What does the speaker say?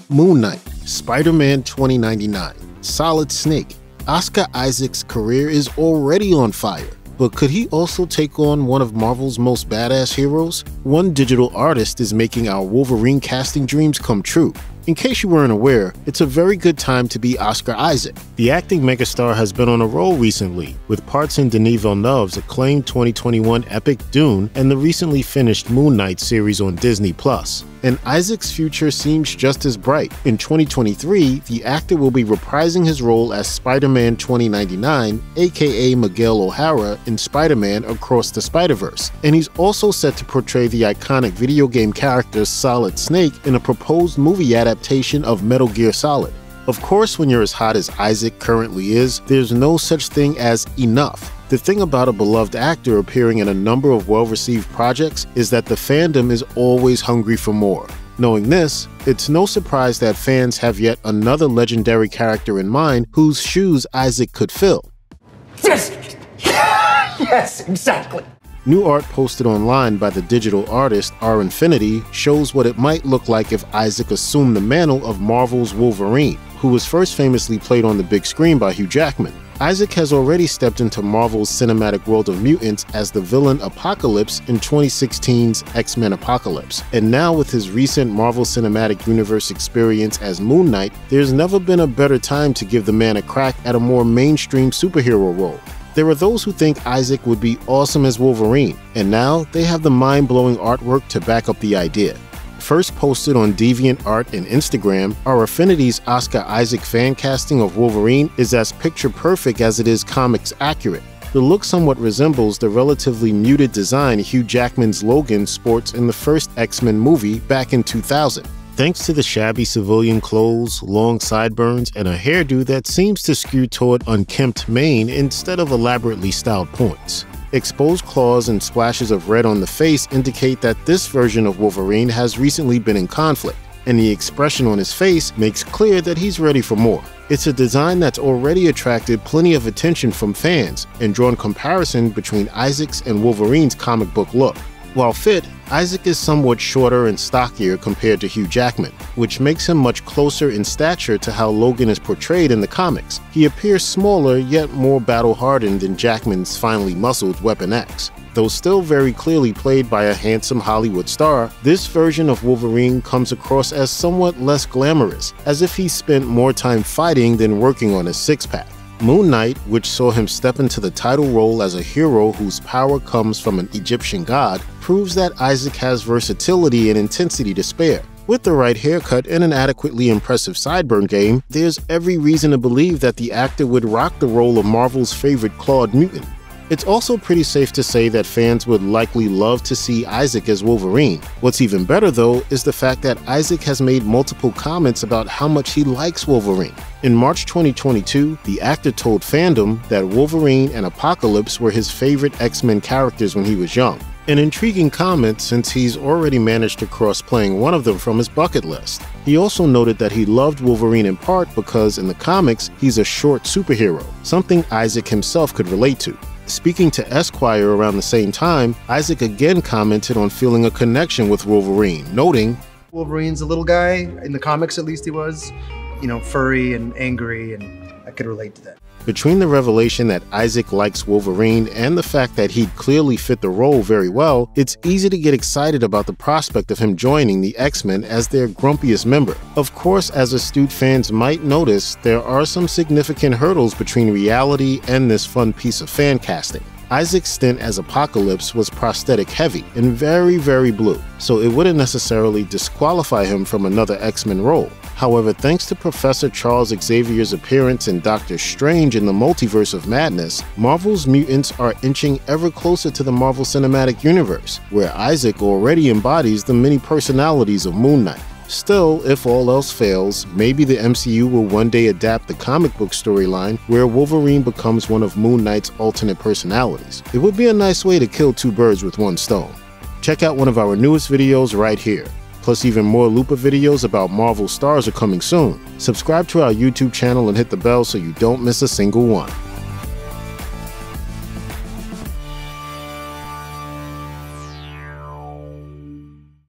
Moon Knight, Spider-Man 2099, Solid Snake. Oscar Isaac's career is already on fire, but could he also take on one of Marvel's most badass heroes? One digital artist is making our Wolverine casting dreams come true. In case you weren't aware, it's a very good time to be Oscar Isaac. The acting megastar has been on a roll recently, with parts in Denis Villeneuve's acclaimed 2021 epic Dune and the recently finished Moon Knight series on Disney+. And Isaac's future seems just as bright. In 2023, the actor will be reprising his role as Spider-Man 2099, aka Miguel O'Hara in Spider-Man Across the Spider-Verse, and he's also set to portray the iconic video game character Solid Snake in a proposed movie adaptation of Metal Gear Solid. Of course, when you're as hot as Isaac currently is, there's no such thing as enough. The thing about a beloved actor appearing in a number of well-received projects is that the fandom is always hungry for more. Knowing this, it's no surprise that fans have yet another legendary character in mind whose shoes Isaac could fill. Yes! Yes, exactly! New art posted online by the digital artist R-Infinity shows what it might look like if Isaac assumed the mantle of Marvel's Wolverine, who was first famously played on the big screen by Hugh Jackman. Isaac has already stepped into Marvel's cinematic world of mutants as the villain Apocalypse in 2016's X-Men Apocalypse. And now with his recent Marvel Cinematic Universe experience as Moon Knight, there's never been a better time to give the man a crack at a more mainstream superhero role. There are those who think Isaac would be awesome as Wolverine, and now they have the mind-blowing artwork to back up the idea. First posted on DeviantArt and Instagram, R-Affinity's Oscar Isaac fan casting of Wolverine is as picture-perfect as it is comics accurate. The look somewhat resembles the relatively muted design Hugh Jackman's Logan sports in the first X-Men movie back in 2000. Thanks to the shabby civilian clothes, long sideburns, and a hairdo that seems to skew toward unkempt mane instead of elaborately styled points. Exposed claws and splashes of red on the face indicate that this version of Wolverine has recently been in conflict, and the expression on his face makes clear that he's ready for more. It's a design that's already attracted plenty of attention from fans and drawn comparison between Isaac's and Wolverine's comic book look. While fit, Isaac is somewhat shorter and stockier compared to Hugh Jackman, which makes him much closer in stature to how Logan is portrayed in the comics. He appears smaller yet more battle-hardened than Jackman's finely muscled Weapon X. Though still very clearly played by a handsome Hollywood star, this version of Wolverine comes across as somewhat less glamorous, as if he spent more time fighting than working on his six-pack. Moon Knight, which saw him step into the title role as a hero whose power comes from an Egyptian god, proves that Isaac has versatility and intensity to spare. With the right haircut and an adequately impressive sideburn game, there's every reason to believe that the actor would rock the role of Marvel's favorite clawed mutant. It's also pretty safe to say that fans would likely love to see Isaac as Wolverine. What's even better though is the fact that Isaac has made multiple comments about how much he likes Wolverine. In March 2022, the actor told fandom that Wolverine and Apocalypse were his favorite X-Men characters when he was young. An intriguing comment since he's already managed to cross playing one of them from his bucket list. He also noted that he loved Wolverine in part because in the comics, he's a short superhero, something Isaac himself could relate to. Speaking to Esquire around the same time, Isaac again commented on feeling a connection with Wolverine, noting, "Wolverine's a little guy, in the comics at least he was, furry and angry, and I could relate to that." Between the revelation that Isaac likes Wolverine and the fact that he'd clearly fit the role very well, it's easy to get excited about the prospect of him joining the X-Men as their grumpiest member. Of course, as astute fans might notice, there are some significant hurdles between reality and this fun piece of fan casting. Isaac's stint as Apocalypse was prosthetic heavy and very, very blue, so it wouldn't necessarily disqualify him from another X-Men role. However, thanks to Professor Charles Xavier's appearance in Doctor Strange in the Multiverse of Madness, Marvel's mutants are inching ever closer to the Marvel Cinematic Universe, where Isaac already embodies the many personalities of Moon Knight. Still, if all else fails, maybe the MCU will one day adapt the comic book storyline where Wolverine becomes one of Moon Knight's alternate personalities. It would be a nice way to kill two birds with one stone. Check out one of our newest videos right here. Plus, even more Looper videos about Marvel stars are coming soon. Subscribe to our YouTube channel and hit the bell so you don't miss a single one.